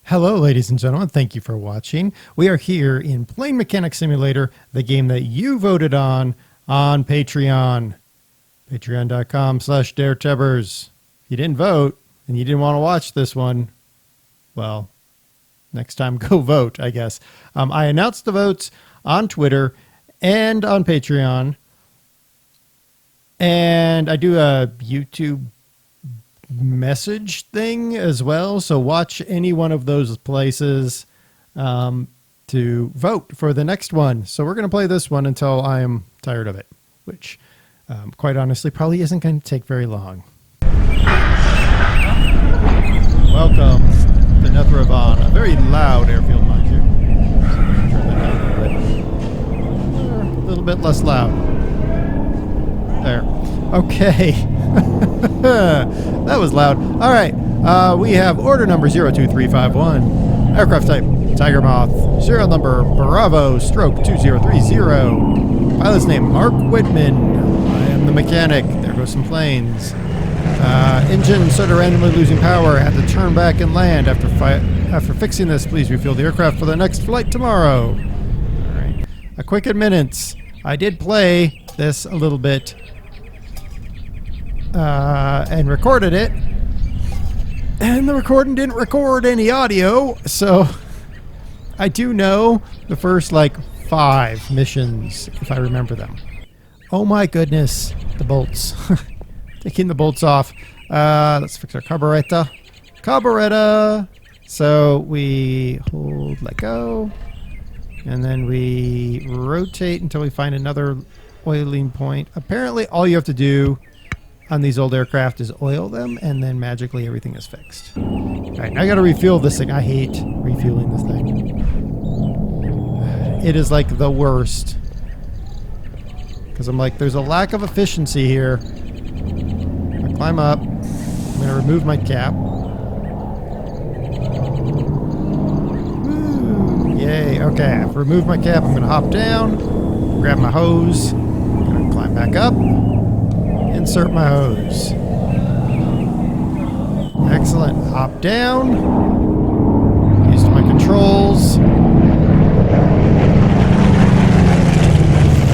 Hello, ladies and gentlemen. Thank you for watching. We are here in Plane Mechanics Simulator, the game that you voted on Patreon. Patreon.com/DerTebbers. If you didn't vote and you didn't want to watch this one, well, next time go vote, I guess. I announced the votes on Twitter and on Patreon. And I do a YouTube message thing as well, so watch any one of those places to vote for the next one. So we're going to play this one until I am tired of it, which quite honestly probably isn't going to take very long. Welcome to Netheravon, a very loud airfield, mind you. Turn that down a little bit less loud. There. Okay. That was loud. All right. We have order number 02351. Aircraft type Tiger Moth. Serial number Bravo Stroke 2030. Pilot's name Mark Whitman. I am the mechanic. There goes some planes. Engine started randomly losing power. Had to turn back and land. After fixing this, please refuel the aircraft for the next flight tomorrow. All right. A quick admittance. I did play this a little bit. And recorded it, and the recording didn't record any audio, so I do know the first like 5 missions if I remember them. Oh my goodness, the bolts. Taking the bolts off. Let's fix our carburetor. So we hold, let go, and then we rotate until we find another oiling point. Apparently all you have to do on these old aircraft is oil them, and then magically everything is fixed. Alright, now I gotta refuel this thing. I hate refueling this thing. It is like the worst. Because I'm like, there's a lack of efficiency here. I'm gonna climb up. I'm gonna remove my cap. Woo, yay, okay, I've removed my cap. I'm gonna hop down, grab my hose, I'm gonna climb back up. Insert my hose. Excellent. Hop down. Use my controls.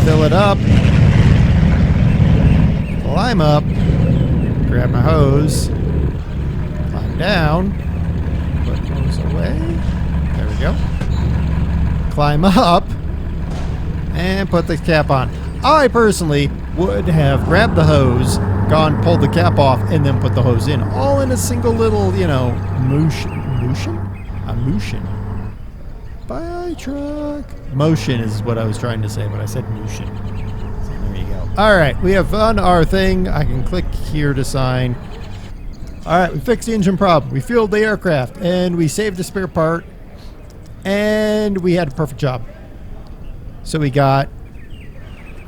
Fill it up. Climb up. Grab my hose. Climb down. Put hose away. There we go. Climb up. And put the cap on. I personally would have grabbed the hose, pulled the cap off, and then put the hose in. All in a single little, motion. Bye, truck. Motion is what I was trying to say, but I said motion. So there you go. All right, we have done our thing. I can click here to sign. All right, we fixed the engine problem. We fueled the aircraft, and we saved a spare part, and we had a perfect job. So we got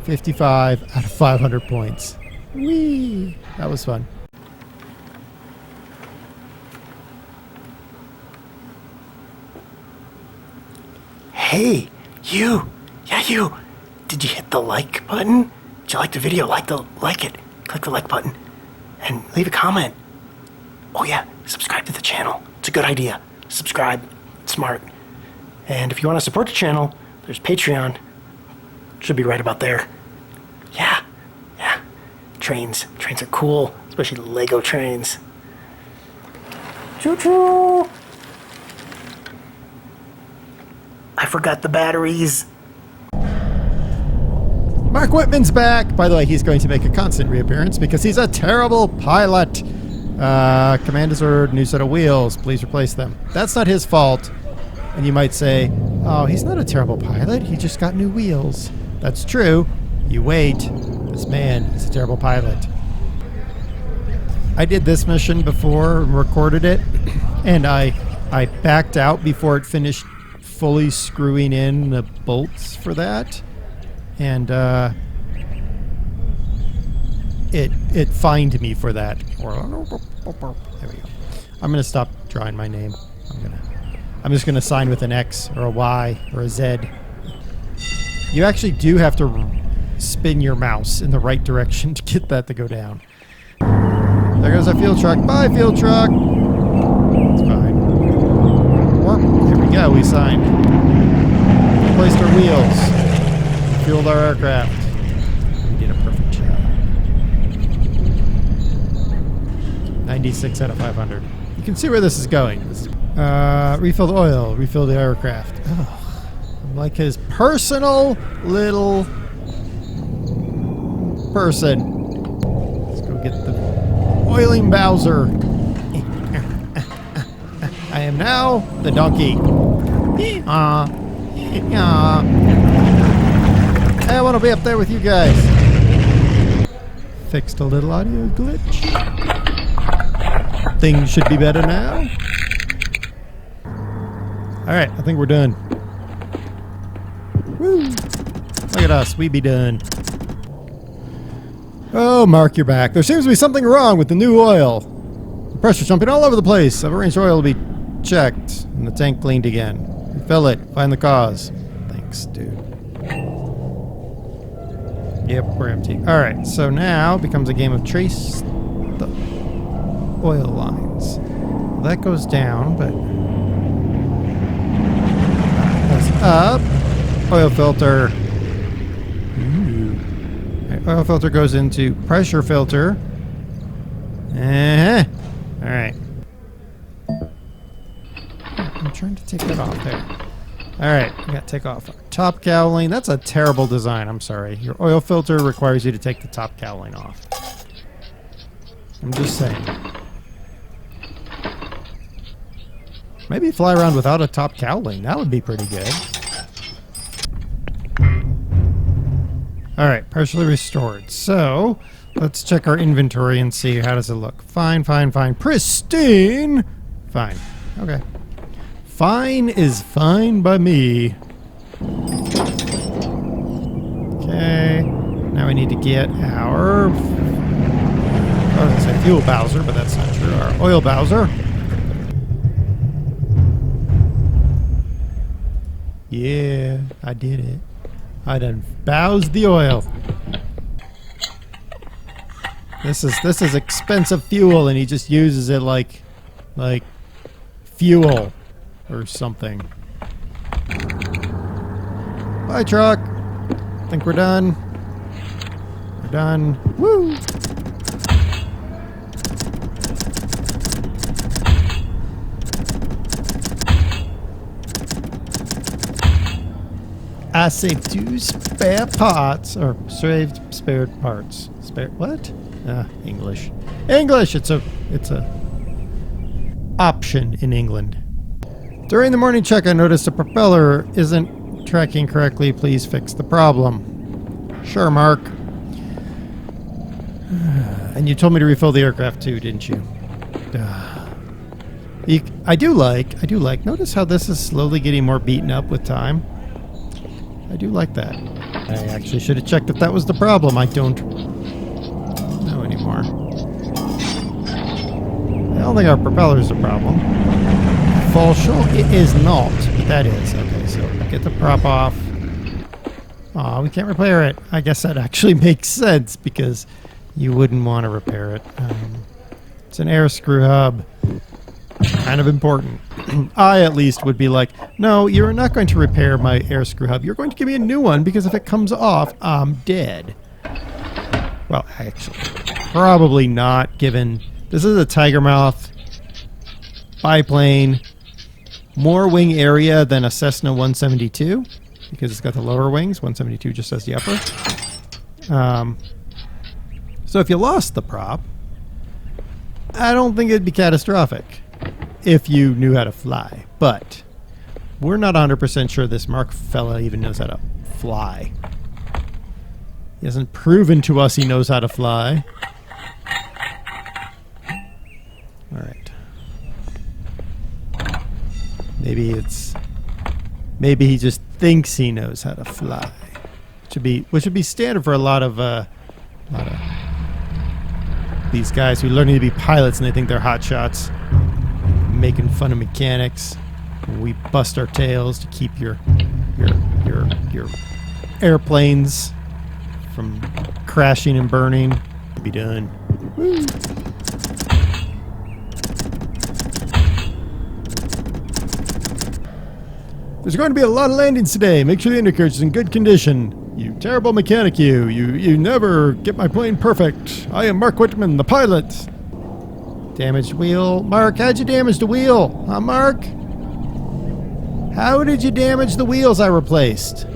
55 out of 500 points. Whee! That was fun. Hey, you! Yeah, you! Did you hit the like button? Did you like the video? Like it. Click the like button. And leave a comment. Oh yeah, subscribe to the channel. It's a good idea. Subscribe. It's smart. And if you want to support the channel, there's Patreon. Should be right about there. Yeah. Trains are cool, especially Lego trains. Choo-choo! I forgot the batteries. Mark Whitman's back. By the way, he's going to make a constant reappearance because he's a terrible pilot. Command has ordered new set of wheels. Please replace them. That's not his fault. And you might say, oh, he's not a terrible pilot. He just got new wheels. That's true. You wait. This man is a terrible pilot. I did this mission before and recorded it, and I backed out before it finished fully screwing in the bolts for that. And it fined me for that. There we go. I'm gonna stop drawing my name. I'm just gonna sign with an X or a Y or a Z. You actually do have to spin your mouse in the right direction to get that to go down. There goes a field truck. Bye, field truck. It's fine. Yeah, we signed. Replaced our wheels. Fueled our aircraft. We did a perfect job. 96 out of 500. You can see where this is going. Refill the oil. Refill the aircraft. Oh, I'm like his personal little person. Let's go get the oiling Bowser. I am now the donkey. I want to be up there with you guys. Fixed a little audio glitch. Things should be better now. Alright, I think we're done. Woo! Look at us, we be done. Oh, Mark, you're back. There seems to be something wrong with the new oil. The pressure's jumping all over the place. I've arranged oil to be checked and the tank cleaned again. Refill it. Find the cause. Thanks, dude. Yep, we're empty. Alright, so now it becomes a game of trace the oil lines. Well, that goes down, but that's up. Oil filter. Ooh. Right, oil filter goes into pressure filter. Alright. I'm trying to take that off there. Alright, we gotta take off our top cowling. That's a terrible design, I'm sorry. Your oil filter requires you to take the top cowling off. I'm just saying. Maybe fly around without a top cowling. That would be pretty good. Alright, partially restored. So, let's check our inventory and see how does it look. Fine, fine, fine. Pristine! Fine. Okay. Fine is fine by me. Okay. Now we need to get our... I was going to say fuel Bowser, but that's not true. Our oil Bowser. Yeah, I did it. I done bowsed the oil. This is expensive fuel, and he just uses it like fuel or something. Bye, truck. Think we're done. We're done. Woo! I saved 2 spare parts, or saved spared parts. Spare what? English. English. It's a option in England. During the morning check, I noticed the propeller isn't tracking correctly. Please fix the problem. Sure, Mark. And you told me to refill the aircraft too, didn't you? I do like. Notice how this is slowly getting more beaten up with time. I do like that. I actually should have checked if that was the problem. I don't know anymore. I don't think our propeller is the problem. Fall short? It is not, but that is. Okay, so get the prop off. Aw, we can't repair it. I guess that actually makes sense because you wouldn't want to repair it. It's an air screw hub. Kind of important. I, at least, would be like, no, you're not going to repair my air screw hub. You're going to give me a new one because if it comes off, I'm dead. Well, actually, probably not, given this is a Tigermouth biplane. More wing area than a Cessna 172 because it's got the lower wings. 172 just has the upper. So if you lost the prop, I don't think it'd be catastrophic if you knew how to fly. But we're not 100% sure this Mark fella even knows how to fly. He hasn't proven to us he knows how to fly. All right. Maybe he just thinks he knows how to fly, which would be standard for a lot of these guys who are learning to be pilots and they think they're hot shots, making fun of mechanics. We bust our tails to keep your airplanes from crashing and burning. Be done. Woo. There's going to be a lot of landings today. Make sure the undercarriage is in good condition. You terrible mechanic, you. You never get my plane perfect. I am Mark Whitman, the pilot. Damaged wheel. Mark, how'd you damage the wheel? Huh, Mark? How did you damage the wheels I replaced?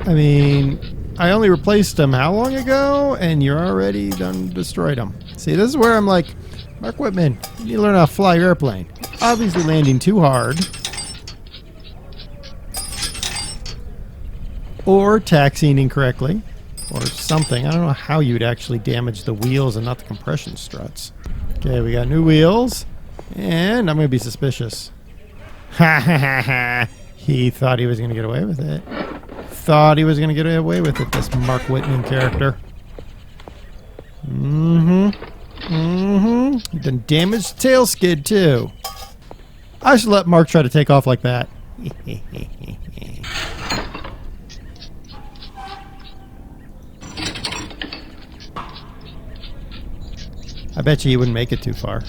I mean, I only replaced them how long ago? And you're already done destroyed them. See, this is where I'm like, Mark Whitman, you need to learn how to fly your airplane. Obviously landing too hard. Or taxiing incorrectly. Or something. I don't know how you'd actually damage the wheels and not the compression struts. Okay, we got new wheels. And I'm going to be suspicious. Ha ha ha ha. He thought he was going to get away with it. Thought he was going to get away with it, this Mark Whitman character. He done damaged the tail skid, too. I should let Mark try to take off like that. I bet you he wouldn't make it too far.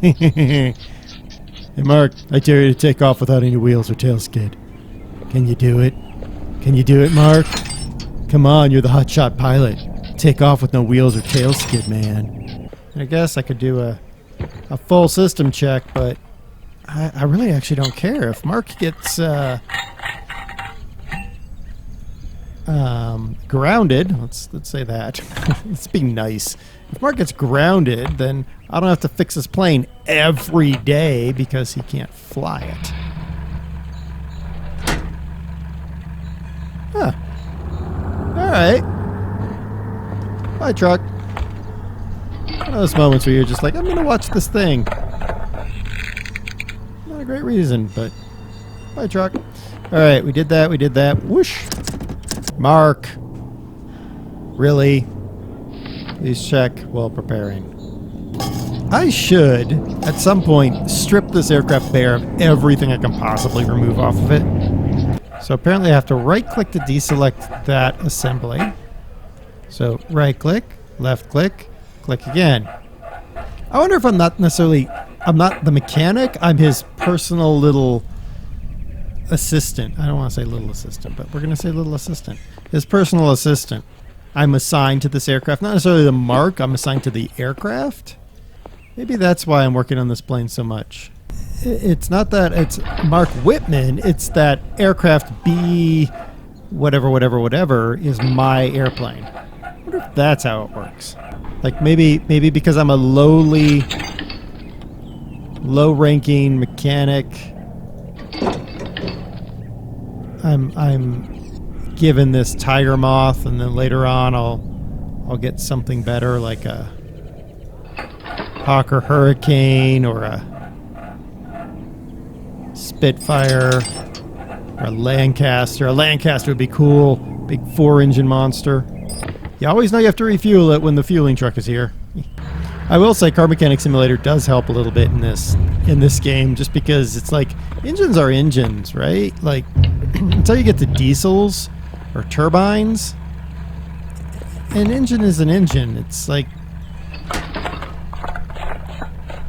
Hey, Mark, I dare you to take off without any wheels or tail skid. Can you do it? Can you do it, Mark? Come on, you're the hotshot pilot. Take off with no wheels or tail skid, man. I guess I could do a full system check, but I really actually don't care. If Mark gets grounded, let's say that. Let's be nice. If Mark gets grounded, then I don't have to fix his plane every day because he can't fly it. Huh. Alright. Bye, truck. One of those moments where you're just like, I'm going to watch this thing. Not a great reason, but bye, truck. Alright, we did that. Whoosh. Mark. Really? Please check while preparing. I should, at some point, strip this aircraft bare of everything I can possibly remove off of it. So apparently I have to right-click to deselect that assembly. So right-click, left-click, click again. I wonder if I'm not the mechanic, I'm his personal little assistant. I don't want to say little assistant, but we're going to say little assistant. His personal assistant. I'm assigned to this aircraft. Not necessarily the Mark, I'm assigned to the aircraft. Maybe that's why I'm working on this plane so much. It's not that it's Mark Whitman, it's that aircraft B whatever is my airplane. I wonder if that's how it works. Like maybe because I'm a low-ranking mechanic, I'm given this Tiger Moth, and then later on I'll get something better like a Hawker Hurricane or a Spitfire or a Lancaster. A Lancaster would be cool. Big 4-engine monster. You always know you have to refuel it when the fueling truck is here. I will say Car Mechanic Simulator does help a little bit in this game, just because it's like engines are engines, right? Like until you get to diesels or turbines, an engine is an engine. It's like,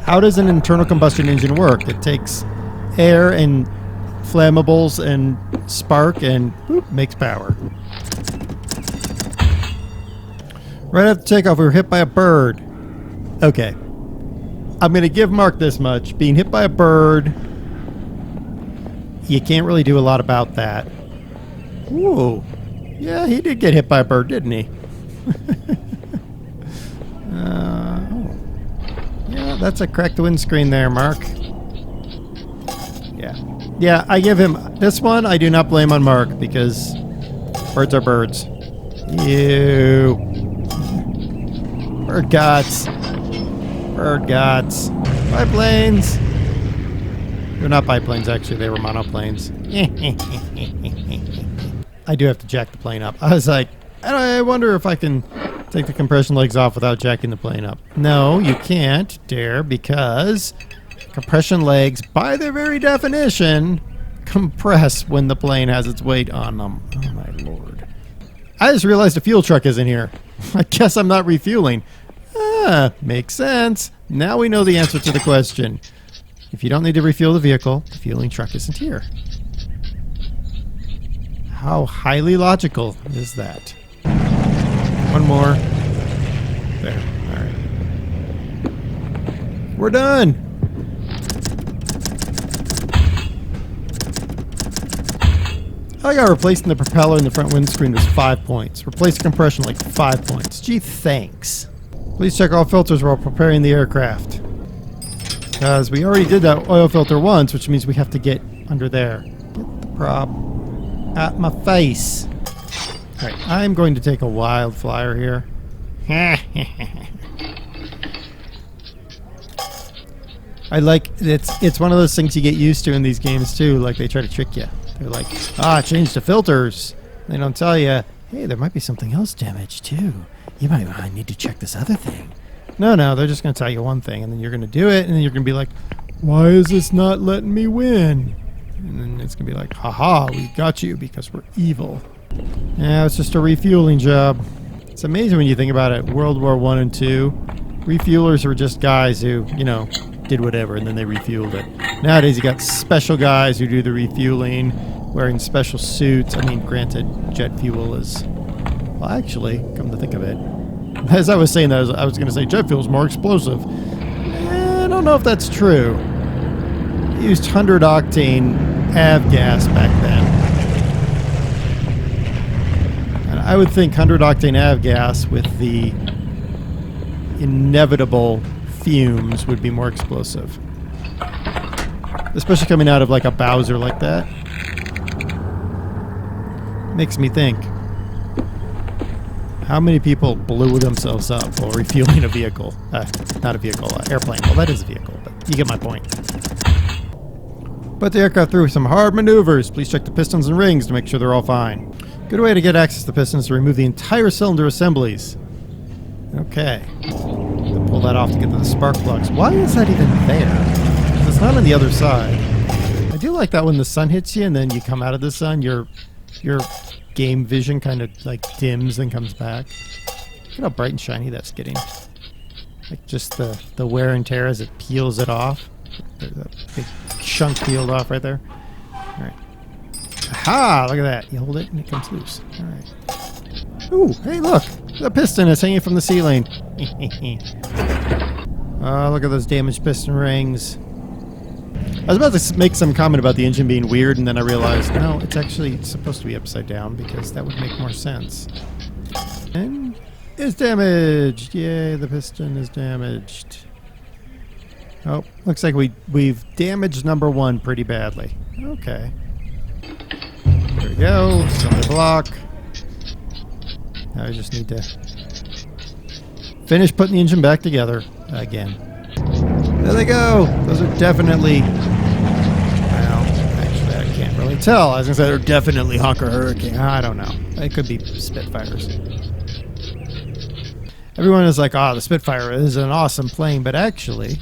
how does an internal combustion engine work? It takes air and flammables and spark and whoop, makes power. Right after takeoff, we were hit by a bird. Okay. I'm going to give Mark this much. Being hit by a bird, you can't really do a lot about that. Whoa. Yeah, he did get hit by a bird, didn't he? Oh. Yeah, that's a cracked windscreen there, Mark. Yeah, I give him this one. I do not blame on Mark because birds are birds. Ew. Bird gots. Bird gots. Biplanes. They're not biplanes, actually. They were monoplanes. I do have to jack the plane up. I was like, I wonder if I can take the compression legs off without jacking the plane up. No, you can't, Dare, because compression legs, by their very definition, compress when the plane has its weight on them. Oh, my Lord. I just realized a fuel truck isn't here. I guess I'm not refueling. Ah, makes sense. Now we know the answer to the question. If you don't need to refuel the vehicle, the fueling truck isn't here. How highly logical is that? One more. There. All right. We're done. I got replacing the propeller in the front windscreen was 5 points. Replace compression like 5 points. Gee, thanks. Please check all filters while preparing the aircraft. Because we already did that oil filter once, which means we have to get under there. Get the prop at my face. Alright, I'm going to take a wild flyer here. I like it's one of those things you get used to in these games too, like they try to trick you. They're like, change the filters. They don't tell you, hey, there might be something else damaged too. You might need to check this other thing. No, they're just going to tell you one thing, and then you're going to do it, and then you're going to be like, why is this not letting me win? And then it's going to be like, haha, we got you because we're evil. Yeah, it's just a refueling job. It's amazing when you think about it. World War I and II, refuelers were just guys who, did whatever, and then they refueled it. Nowadays, you got special guys who do the refueling, wearing special suits. I mean, granted, jet fuel is... Well, actually, come to think of it, as I was saying that, I was going to say jet fuel is more explosive. I don't know if that's true. They used 100-octane avgas back then. And I would think 100-octane avgas with the inevitable fumes would be more explosive. Especially coming out of like a Bowser like that. Makes me think. How many people blew themselves up while refueling a vehicle? Not a vehicle, airplane. Well, that is a vehicle, but you get my point. Put the aircraft through some hard maneuvers. Please check the pistons and rings to make sure they're all fine. Good way to get access to pistons to remove the entire cylinder assemblies. Okay. Pull that off to get to the spark plugs. Why is that even there? It's not on the other side. I do like that when the sun hits you and then you come out of the sun, your game vision kind of like dims and comes back. Look at how bright and shiny that's getting. Like just the wear and tear as it peels it off. There's a big chunk peeled off right there. Alright. Aha! Look at that. You hold it and it comes loose. Alright. Ooh, hey look! The piston is hanging from the ceiling. Look at those damaged piston rings. I was about to make some comment about the engine being weird, and then I realized, no, it's actually supposed to be upside down, because that would make more sense. And it's damaged! Yay, the piston is damaged. Oh, looks like we've damaged number one pretty badly. Okay. There we go. Cylinder block. Now I just need to finish putting the engine back together again. There they go. Those are definitely... Well, actually, I can't really tell. I was going to say they're definitely Hawk or Hurricane. I don't know. It could be Spitfires. Everyone is like, the Spitfire is an awesome plane, but actually,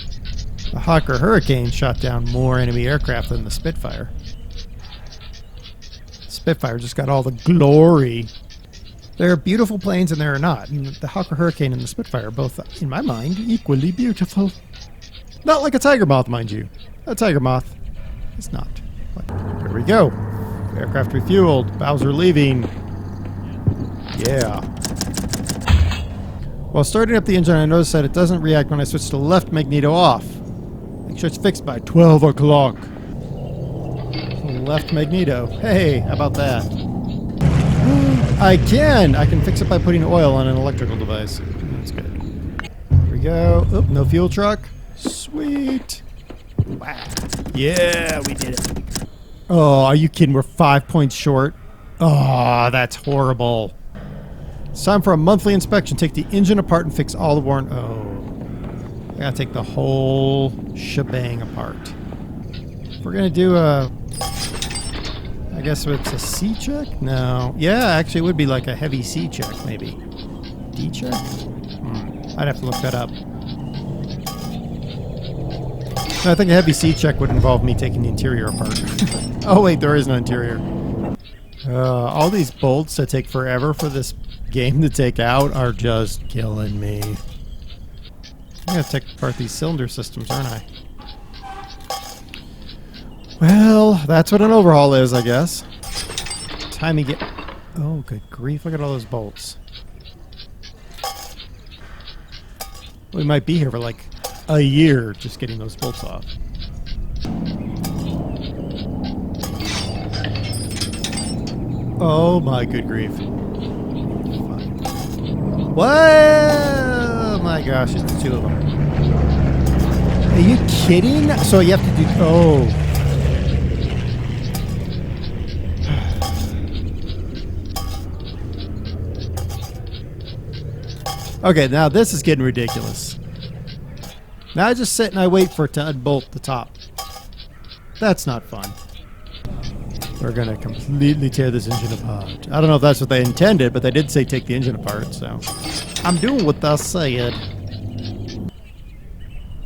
the Hawk or Hurricane shot down more enemy aircraft than the Spitfire. Spitfire just got all the glory. There are beautiful planes and there are not. The Hawk or Hurricane and the Spitfire are both, in my mind, equally beautiful. Not like a Tiger Moth, mind you. A Tiger Moth is not. But here we go. Aircraft refueled. Bowser leaving. Yeah. While starting up the engine, I noticed that it doesn't react when I switch the left magneto off. Make sure it's fixed by 12 o'clock. Left magneto. Hey, how about that? I can fix it by putting oil on an electrical device. That's good. Here we go. Oh, no fuel truck. Sweet. Wow. Yeah, we did it. Oh, are you kidding? We're 5 points short. Oh, that's horrible. It's time for a monthly inspection. Take the engine apart and fix all the worn... Oh. I gotta take the whole shebang apart. If we're gonna do a... I guess it's a C check? No. Yeah, actually it would be like a heavy C check, maybe. D check? I'd have to look that up. I think a heavy C check would involve me taking the interior apart. Oh wait, there is no interior. All these bolts that take forever for this game to take out are just killing me. I'm gonna take apart these cylinder systems, aren't I? Well, that's what an overhaul is, I guess. timing it. Oh, good grief. Look at all those bolts. We might be here for like a year just getting those bolts off. Oh my good grief. Whoa! My gosh, it's the two of them. Are you kidding? So you have to do... Oh. Okay, now this is getting ridiculous. Now I just sit and I wait for it to unbolt the top. That's not fun. We're gonna completely tear this engine apart. I don't know if that's what they intended, but they did say take the engine apart, so... I'm doing what they said.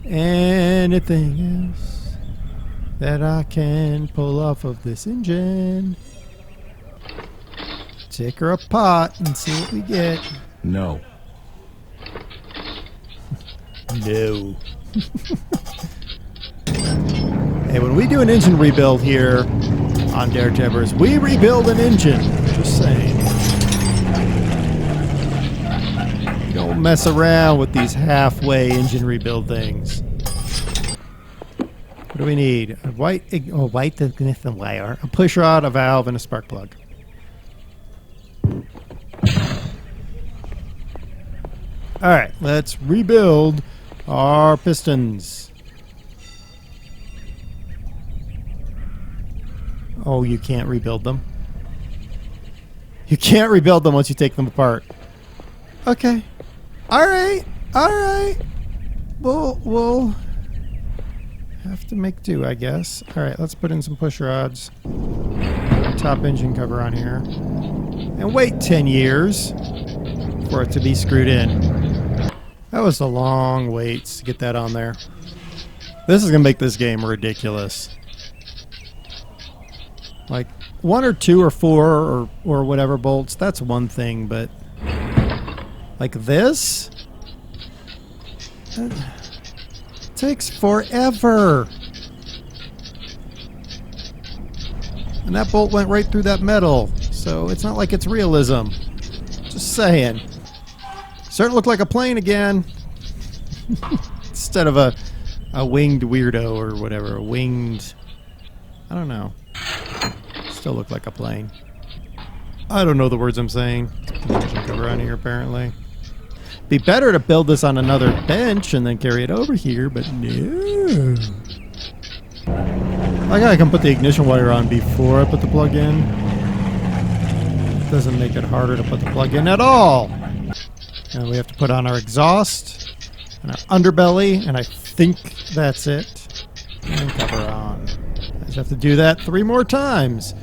Anything else that I can pull off of this engine? Take her apart and see what we get. No. No. Hey, when we do an engine rebuild here on DerTebbers, we rebuild an engine. Just saying. You don't mess around with these halfway engine rebuild things. What do we need? A white ignition wire, a push rod, a valve, and a spark plug. All right, let's rebuild our pistons. Oh, you can't rebuild them. You can't rebuild them once you take them apart. Okay. All right. All right. We'll have to make do, I guess. All right, let's put in some push rods. Top engine cover on here. And wait 10 years for it to be screwed in. That was a long wait to get that on there. This is going to make this game ridiculous. Like 1 or 2 or 4 or whatever bolts, that's one thing, but like this? It takes forever. And that bolt went right through that metal, so it's not like it's realism. Just saying. Starting to look like a plane again. Instead of a winged weirdo or whatever. A winged... I don't know. Still look like a plane. I don't know the words I'm saying. Engine cover on here apparently. Be better to build this on another bench and then carry it over here, but no. I can put the ignition wire on before I put the plug in. Doesn't make it harder to put the plug in at all. And we have to put on our exhaust and our underbelly, and I think that's it. And cover on. I just have to do that 3 more times.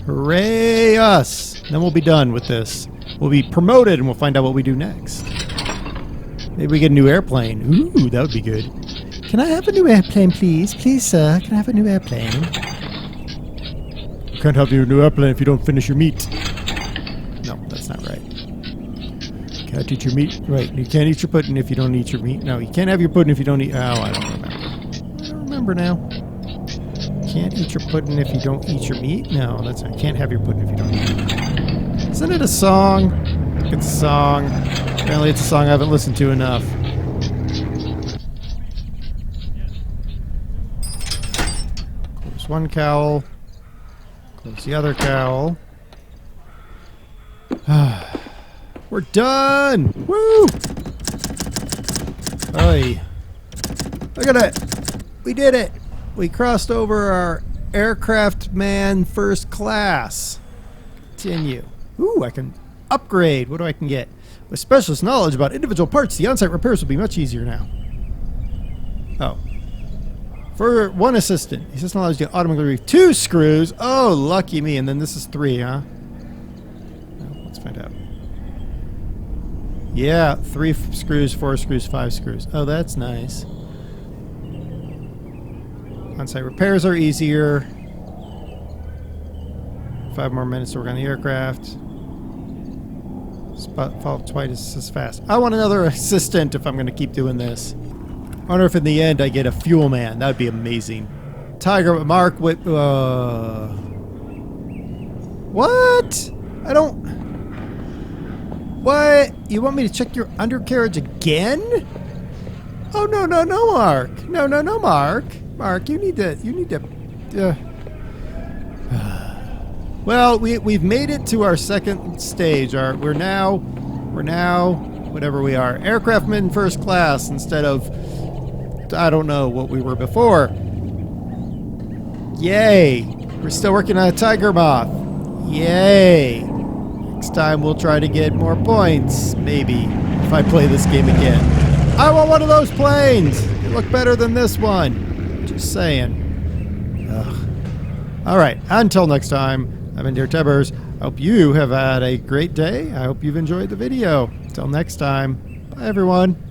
Hooray us! Then we'll be done with this. We'll be promoted and we'll find out what we do next. Maybe we get a new airplane. Ooh, that would be good. Can I have a new airplane, please? Please, sir, can I have a new airplane? You can't have your new airplane if you don't finish your meat. No, that's not right. Can't eat your meat. Right, you can't eat your pudding if you don't eat your meat. No, you can't have your pudding if you don't eat... Oh, I don't remember. I don't remember now. Can't eat your pudding if you don't eat your meat? No, that's not... Can't have your pudding if you don't eat your meat. Isn't it a song? It's a song. Apparently it's a song I haven't listened to enough. Close one cowl. Close the other cowl. We're done! Woo! Hey. Look at it! We did it! We crossed over our aircraft man first class. Continue. Ooh, I can upgrade. What do I can get? With specialist knowledge about individual parts, the on-site repairs will be much easier now. Oh. For one assistant. He says knowledge to automatically retrieve 2 screws. Oh, lucky me. And then this is 3, huh? Well, let's find out. Yeah, 3 screws, 4 screws, 5 screws. Oh, that's nice. On-site repairs are easier. 5 more minutes to work on the aircraft. Spot fault twice as fast. I want another assistant if I'm going to keep doing this. I wonder if in the end I get a fuel man. That would be amazing. Tiger Mark with what? I don't. What? You want me to check your undercarriage again? Oh no, Mark. No, Mark. Mark, you need to. Well, we've made it to our second stage. We're now whatever we are, aircraftman first class instead of I don't know what we were before. Yay! We're still working on a tiger moth. Yay! Next time we'll try to get more points, maybe, if I play this game again. I want one of those planes! They look better than this one. Just saying. Ugh. Alright, until next time, I've been DerTebbers. I hope you have had a great day. I hope you've enjoyed the video. Until next time, bye everyone.